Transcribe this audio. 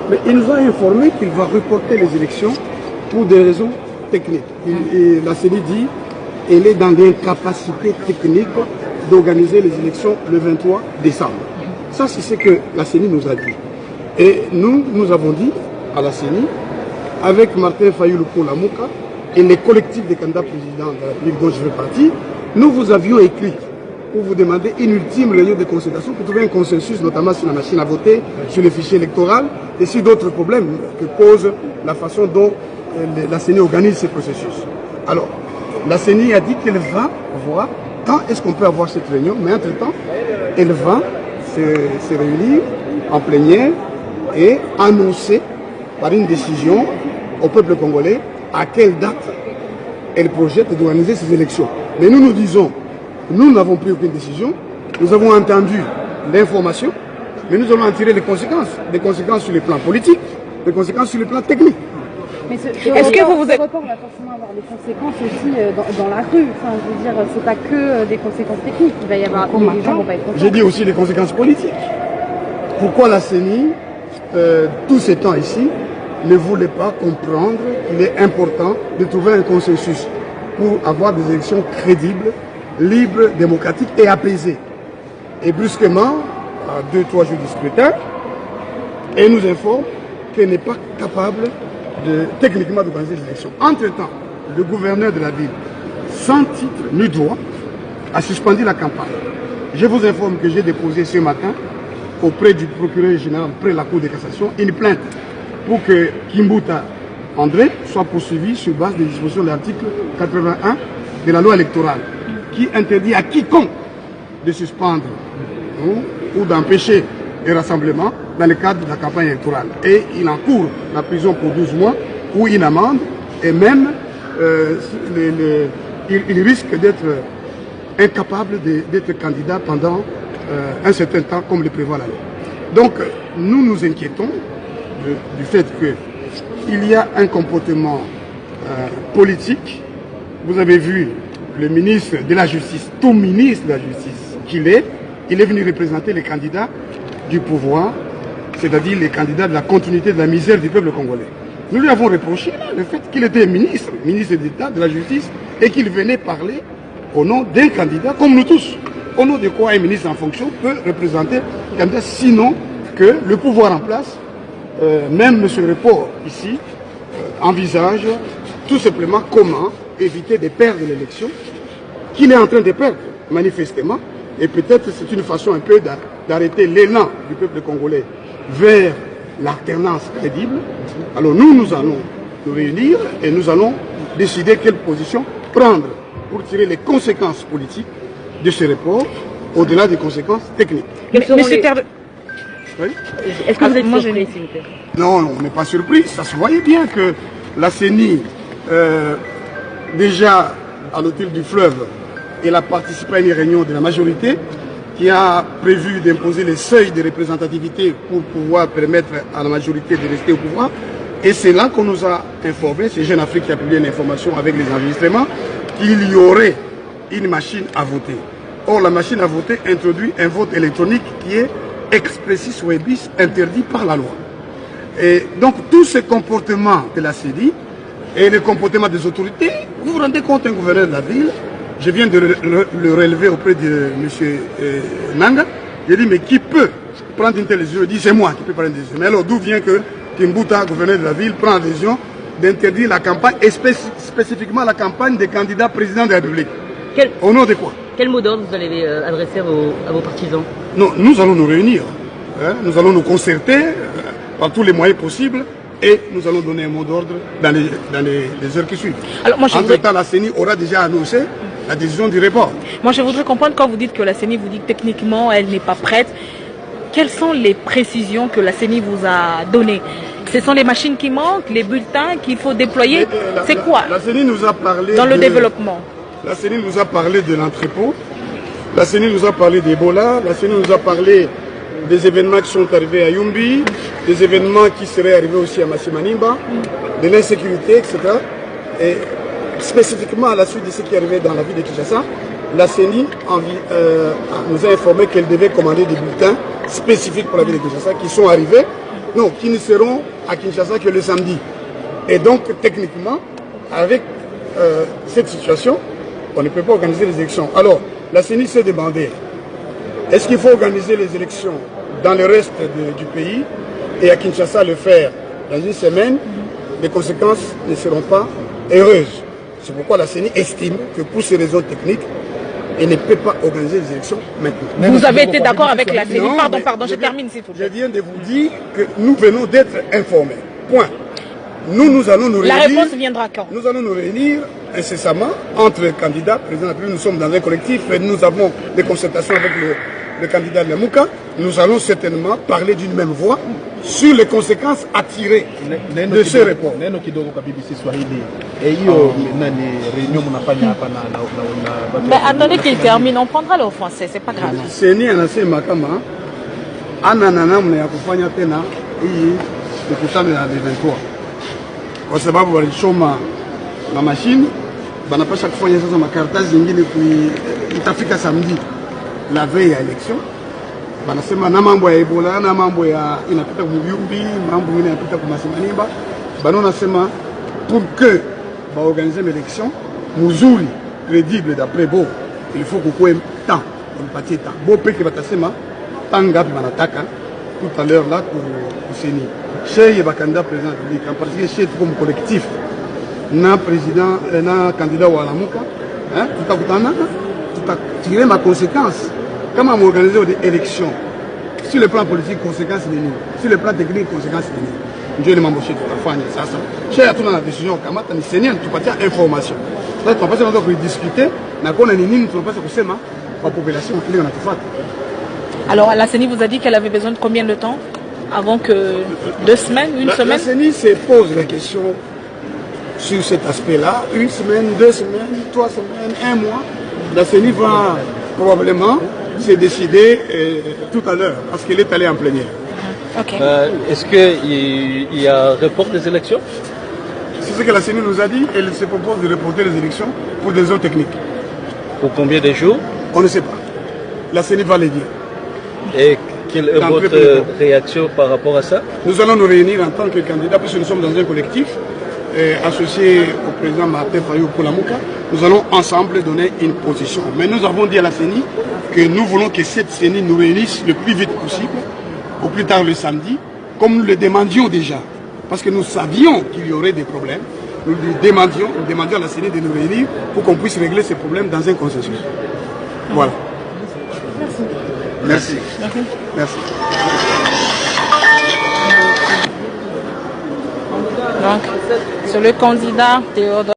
Mais il nous a informé qu'il va reporter les élections pour des raisons techniques. Et la CENI dit qu'elle est dans l'incapacité technique d'organiser les élections le 23 décembre. Ça, c'est ce que la CENI nous a dit. Et nous avons dit à la CENI, avec Martin Fayulu Lamouka et les collectifs des candidats présidents de la République dont je fais partie, nous vous avions écrit pour vous demander une ultime réunion de concertation pour trouver un consensus, notamment sur la machine à voter, sur le fichier électoral et sur d'autres problèmes que pose la façon dont la CENI organise ces processus. Alors, la CENI a dit qu'elle va voir quand est-ce qu'on peut avoir cette réunion, mais entre-temps, elle va se réunir en plénière et annoncer par une décision au peuple congolais à quelle date elle projette d'organiser ces élections. Mais nous disons, nous n'avons pris aucune décision, nous avons entendu l'information, mais nous allons en tirer les conséquences sur le plan politique, les conséquences sur le plan technique. Est-ce que vous êtes... report va forcément avoir des conséquences aussi dans la rue. Enfin, je veux dire, c'est pas que des conséquences techniques. Il va y avoir les gens vont pas être contents. J'ai dit aussi les conséquences politiques. Pourquoi la CENI, tous ces temps ici, ne voulait pas comprendre qu'il est important de trouver un consensus pour avoir des élections crédibles, libres, démocratiques et apaisées. Et brusquement, à 2-3 jours du scrutin, elle nous informe qu'elle n'est pas capable techniquement d'organiser les élections. Entre-temps, le gouverneur de la ville, sans titre ni droit, a suspendu la campagne. Je vous informe que j'ai déposé ce matin auprès du procureur général, près de la Cour de cassation, une plainte pour que Kimbuta André soit poursuivi sur base des dispositions de l'article 81 de la loi électorale, qui interdit à quiconque de suspendre ou d'empêcher les rassemblements dans le cadre de la campagne électorale. Et il encourt la prison pour 12 mois ou une amende, et même il risque d'être incapable d'être candidat pendant un certain temps, comme le prévoit la loi. Donc, nous nous inquiétons du fait qu'il y a un comportement politique. Vous avez vu le ministre de la Justice, tout ministre de la Justice qu'il est, il est venu représenter les candidats du pouvoir, c'est-à-dire les candidats de la continuité de la misère du peuple congolais. Nous lui avons reproché le fait qu'il était ministre d'État de la Justice, et qu'il venait parler au nom d'un candidat, comme nous tous. Au nom de quoi un ministre en fonction peut représenter un candidat, sinon que le pouvoir en place, même M. Report ici, envisage tout simplement comment éviter de perdre l'élection, qu'il est en train de perdre manifestement, et peut-être c'est une façon un peu d'arrêter l'élan du peuple congolais vers l'alternance crédible. Alors nous allons nous réunir et nous allons décider quelle position prendre pour tirer les conséquences politiques de ce report, au-delà des conséquences techniques. Monsieur Terre... Oui. Est-ce que vous êtes surpris, s'il vous plaît? Non, on n'est pas surpris. Ça se voyait bien que la CENI, déjà à l'hôtel du fleuve, elle a participé à une réunion de la majorité qui a prévu d'imposer les seuils de représentativité pour pouvoir permettre à la majorité de rester au pouvoir. Et c'est là qu'on nous a informé, c'est Jeune Afrique qui a publié une information avec les enregistrements, qu'il y aurait une machine à voter. Or, la machine à voter introduit un vote électronique qui est expressis verbis interdit par la loi. Et donc, tous ces comportements de la CENI et les comportements des autorités, vous vous rendez compte, un gouverneur de la ville, je viens de le relever auprès de M. Nanga, j'ai dit, mais qui peut prendre une telle décision? Il dit, c'est moi qui peux prendre une décision. Mais alors, d'où vient que Kimbuta, gouverneur de la ville, prend la décision d'interdire la campagne, et spécifiquement la campagne des candidats présidents de la République? Au nom de quoi? Quel mot d'ordre vous allez adresser à vos partisans? Non, nous allons nous réunir, nous allons nous concerter par tous les moyens possibles, et nous allons donner un mot d'ordre dans les heures qui suivent. Entre-temps, la CENI aura déjà annoncé la décision du report. Moi, je voudrais comprendre, quand vous dites que la CENI vous dit que techniquement, elle n'est pas prête, quelles sont les précisions que la CENI vous a données? Ce sont les machines qui manquent, les bulletins qu'il faut déployer? C'est quoi la CENI nous a parlé dans le développement? La CENI nous a parlé de l'entrepôt, la CENI nous a parlé d'Ebola, la CENI nous a parlé des événements qui sont arrivés à Yumbi, des événements qui seraient arrivés aussi à Massimanimba, de l'insécurité, etc. Et spécifiquement à la suite de ce qui est arrivé dans la ville de Kinshasa, la CENI nous a informé qu'elle devait commander des bulletins spécifiques pour la ville de Kinshasa qui sont arrivés non, qui ne seront à Kinshasa que le samedi. Et donc, techniquement, avec cette situation, on ne peut pas organiser les élections. Alors, la CENI s'est demandé, est-ce qu'il faut organiser les élections dans le reste du pays et à Kinshasa le faire dans une semaine? Les conséquences ne seront pas heureuses. C'est pourquoi la CENI estime que pour ces raisons techniques, elle ne peut pas organiser les élections maintenant. Vous avez été d'accord avec la CENI? Non, Pardon, je termine s'il vous plaît. Je viens de vous dire que nous venons d'être informés. Point. Nous allons nous réunir. La réponse viendra quand? Nous allons nous réunir incessamment entre les candidats. Président de la République, nous sommes dans un collectif et nous avons des concertations avec le candidat de la Mouka. Nous allons certainement parler d'une même voix sur les conséquences à tirer de ce report. Mais attendez qu'il termine, on prendra le français, c'est pas grave. Seni anasema kama ana namna ya kufanya tena hii mikutano ya 23 kwa sababu walichoma na mashine, banapasha kufanya sasa makaratasi zingine itafika samedi la veille ya election. Banasema na mambo ya Ebola, na mambo ya inapita kumuyumbi, mambo mengine yanapita kumasimaniba. Bano nasema pour que ba organiser l'élection muzuri crédible d'après Bo, il faut qu'on ait temps, on patie temps. Bo peke batasema tanga banataka tout à l'heure là pour CENI. Chez le candidat président de la République, en particulier chez comme collectif, na président, na candidat wa la Mouka, hein, tout a tiré ma conséquence. Comment organiser des élections? Sur le plan politique, conséquence de nous. Sur le plan technique, conséquence de nous. Je vais m'embaucher tout à fait. Ça. Chez tout dans la décision, comment tu sais, tu peux dire information. Donc, on va pas discuter. Na kona ni nini tunapaswa kusema kwa population ile wanatufuata. Alors la CENI vous a dit qu'elle avait besoin de combien de temps avant que 2 semaines, une semaine? La CENI se pose la question sur cet aspect-là. 1 semaine, 2 semaines, 3 semaines, 1 mois. La CENI va probablement se décider tout à l'heure parce qu'elle est allée en plénière. Okay. Est-ce qu'il y a report des élections? C'est ce que la CENI nous a dit. Elle se propose de reporter les élections pour des raisons techniques. Pour combien de jours? On ne sait pas. La CENI va les dire. Et quelle est votre réaction par rapport à ça? Nous allons nous réunir en tant que candidats, puisque nous sommes dans un collectif associé au président Martin Fayou pour la Mouka. Nous allons ensemble donner une position. Mais nous avons dit à la CENI que nous voulons que cette CENI nous réunisse le plus vite possible, au plus tard le samedi, comme nous le demandions déjà. Parce que nous savions qu'il y aurait des problèmes. Nous demandions à la CENI de nous réunir pour qu'on puisse régler ces problèmes dans un consensus. Voilà. Merci. Merci. Donc, sur le candidat Théodore.